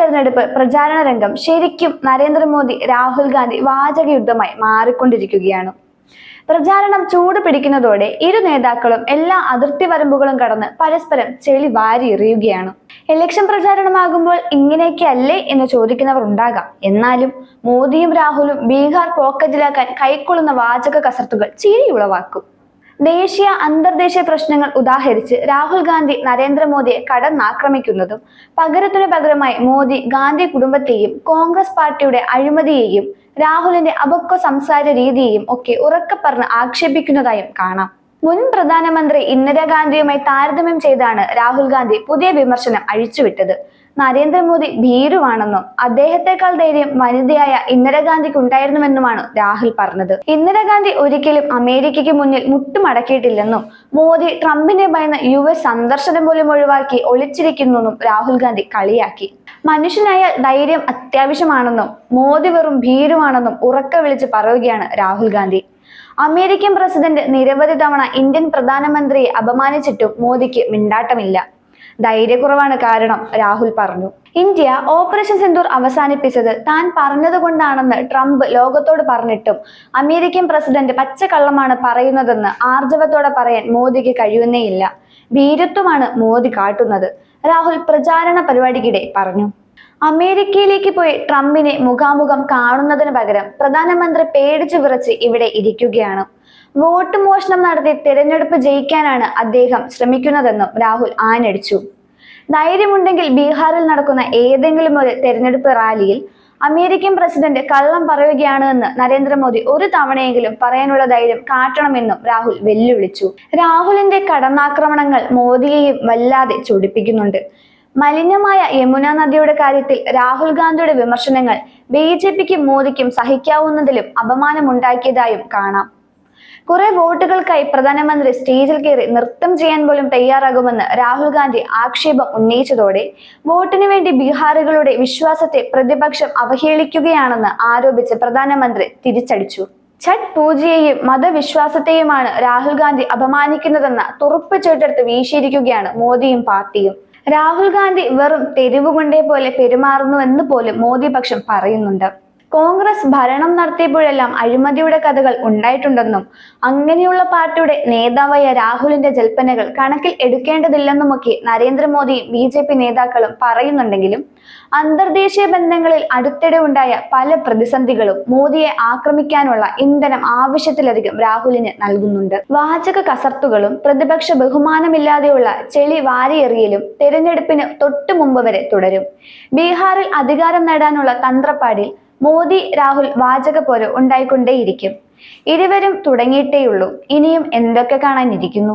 തെരഞ്ഞെടുപ്പ് പ്രചാരണ രംഗം ശരിക്കും നരേന്ദ്രമോദി രാഹുൽ ഗാന്ധി വാചക യുദ്ധമായി മാറിക്കൊണ്ടിരിക്കുകയാണ്. പ്രചാരണം ചൂട് പിടിക്കുന്നതോടെ ഇരു നേതാക്കളും എല്ലാ അതിർത്തി വരമ്പുകളും കടന്ന് പരസ്പരം ചെളി വാരി എറിയുകയാണ്. ഇലക്ഷൻ പ്രചാരണമാകുമ്പോൾ ഇങ്ങനെയൊക്കെയല്ലേ എന്ന് ചോദിക്കുന്നവർ ഉണ്ടാകാം. എന്നാലും മോദിയും രാഹുലും ബീഹാർ പോക്കറ്റിലാക്കാൻ കൈക്കൊള്ളുന്ന വാചക കസർത്തുകൾ ചിരി ഉളവാക്കും. ദേശീയ അന്തർദേശീയ പ്രശ്നങ്ങൾ ഉദാഹരിച്ച് രാഹുൽ ഗാന്ധി നരേന്ദ്രമോദിയെ കടന്നാക്രമിക്കുന്നതും പകരത്തിനു പകരമായി മോദി ഗാന്ധി കുടുംബത്തെയും കോൺഗ്രസ് പാർട്ടിയുടെ അഴിമതിയെയും രാഹുലിന്റെ അപക്വ സംസാര രീതിയെയും ഒക്കെ ഉറക്കെ പറഞ്ഞ് ആക്ഷേപിക്കുന്നതായും കാണാം. മുൻ പ്രധാനമന്ത്രി ഇന്ദിരാഗാന്ധിയുമായി താരതമ്യം ചെയ്താണ് രാഹുൽ ഗാന്ധി പുതിയ വിമർശനം അഴിച്ചുവിട്ടത്. നരേന്ദ്രമോദി ഭീരുവാണെന്നും അദ്ദേഹത്തെക്കാൾ ധൈര്യം വനിതയായ ഇന്ദിരാഗാന്ധിക്ക് ഉണ്ടായിരുന്നുവെന്നുമാണ് രാഹുൽ പറഞ്ഞത്. ഇന്ദിരാഗാന്ധി ഒരിക്കലും അമേരിക്കയ്ക്ക് മുന്നിൽ മുട്ടുമടക്കിയിട്ടില്ലെന്നും മോദി ട്രംപിനെ ഭയന്ന് US സന്ദർശനം പോലും ഒഴിവാക്കി ഒളിച്ചിരിക്കുന്നെന്നും രാഹുൽ ഗാന്ധി കളിയാക്കി. മനുഷ്യനായാൽ ധൈര്യം അത്യാവശ്യമാണെന്നും മോദി വെറും ഭീരുവാണെന്നും ഉറക്കെ വിളിച്ച് പറയുകയാണ് രാഹുൽ ഗാന്ധി. അമേരിക്കൻ പ്രസിഡന്റ് നിരവധി തവണ ഇന്ത്യൻ പ്രധാനമന്ത്രിയെ അപമാനിച്ചിട്ടും മോദിക്ക് മിണ്ടാട്ടമില്ല. ധൈര്യക്കുറവാണ് കാരണം, രാഹുൽ പറഞ്ഞു. ഇന്ത്യ ഓപ്പറേഷൻ സിന്ദൂർ അവസാനിപ്പിച്ചത് താൻ പറഞ്ഞതുകൊണ്ടാണെന്ന് ട്രംപ് ലോകത്തോട് പറഞ്ഞിട്ടും അമേരിക്കൻ പ്രസിഡന്റ് പച്ചക്കള്ളമാണ് പറയുന്നതെന്ന് ആർജവത്തോടെ പറയാൻ മോദിക്ക് കഴിയുന്നേയില്ല. ഭീരുത്വമാണ് മോദി കാട്ടുന്നത്, രാഹുൽ പ്രചാരണ പരിപാടിക്കിടെ പറഞ്ഞു. അമേരിക്കയിലേക്ക് പോയി ട്രംപിനെ മുഖാമുഖം കാണുന്നതിന് പകരം പ്രധാനമന്ത്രി പേടിച്ചു വിറച്ച് ഇവിടെ ഇരിക്കുകയാണ്. വോട്ട് മോഷണം നടത്തി തിരഞ്ഞെടുപ്പ് ജയിക്കാനാണ് അദ്ദേഹം ശ്രമിക്കുന്നതെന്നും രാഹുൽ ആഞ്ഞടിച്ചു. ധൈര്യമുണ്ടെങ്കിൽ ബീഹാറിൽ നടക്കുന്ന ഏതെങ്കിലും ഒരു തെരഞ്ഞെടുപ്പ് റാലിയിൽ അമേരിക്കൻ പ്രസിഡന്റ് കള്ളം പറയുകയാണ് എന്ന് നരേന്ദ്രമോദി ഒരു തവണയെങ്കിലും പറയാനുള്ള ധൈര്യം കാട്ടണമെന്നും രാഹുൽ വെല്ലുവിളിച്ചു. രാഹുലിന്റെ കടന്നാക്രമണങ്ങൾ മോദിയെയും വല്ലാതെ ചൊടിപ്പിക്കുന്നുണ്ട്. മലിനമായ യമുന നദിയുടെ കാര്യത്തിൽ രാഹുൽ ഗാന്ധിയുടെ വിമർശനങ്ങൾ BJPക്കും മോദിക്കും സഹിക്കാവുന്നതിലും അപമാനമുണ്ടാക്കിയതായും കാണാം. കുറെ വോട്ടുകൾക്കായി പ്രധാനമന്ത്രി സ്റ്റേജിൽ കയറി നൃത്തം ചെയ്യാൻ പോലും തയ്യാറാകുമെന്ന് രാഹുൽ ഗാന്ധി ആക്ഷേപം ഉന്നയിച്ചതോടെ വോട്ടിനു വേണ്ടി ബീഹാറികളുടെ വിശ്വാസത്തെ പ്രതിപക്ഷം അവഹേളിക്കുകയാണെന്ന് ആരോപിച്ച് പ്രധാനമന്ത്രി തിരിച്ചടിച്ചു. ഛഠ് പൂജയെയും മതവിശ്വാസത്തെയുമാണ് രാഹുൽ ഗാന്ധി അപമാനിക്കുന്നതെന്ന തുറുപ്പ് ചീട്ടെടുത്ത് വീശിയിരിക്കുകയാണ് മോദിയും പാർട്ടിയും. രാഹുൽ ഗാന്ധി വെറും തെരുവുകൊണ്ടേ പോലെ പെരുമാറുന്നുവെന്ന് പോലും മോദി പക്ഷം പറയുന്നുണ്ട്. കോൺഗ്രസ് ഭരണം നടത്തിയപ്പോഴെല്ലാം അഴിമതിയുടെ കഥകൾ ഉണ്ടായിട്ടുണ്ടെന്നും അങ്ങനെയുള്ള പാർട്ടിയുടെ നേതാവായ രാഹുലിന്റെ ജൽപ്പനകൾ കണക്കിൽ എടുക്കേണ്ടതില്ലെന്നുമൊക്കെ നരേന്ദ്രമോദിയും BJP നേതാക്കളും പറയുന്നുണ്ടെങ്കിലും അന്തർദേശീയ ബന്ധങ്ങളിൽ അടുത്തിടെ ഉണ്ടായ പല പ്രതിസന്ധികളും മോദിയെ ആക്രമിക്കാനുള്ള ഇന്ധനം ആവശ്യത്തിലധികം രാഹുലിന് നൽകുന്നുണ്ട്. വാചക കസർത്തുകളും പ്രതിപക്ഷ ബഹുമാനമില്ലാതെയുള്ള ചെളി വാരിയെറിയലും തെരഞ്ഞെടുപ്പിന് തൊട്ടു മുമ്പ് വരെ തുടരും. ബീഹാറിൽ അധികാരം നേടാനുള്ള തന്ത്രപ്പാടിൽ മോദി രാഹുൽ വാചക പോര് ഉണ്ടായിക്കൊണ്ടേയിരിക്കും. ഇരുവരും തുടങ്ങിയിട്ടേയുള്ളൂ. ഇനിയും എന്തൊക്കെ കാണാനിരിക്കുന്നു.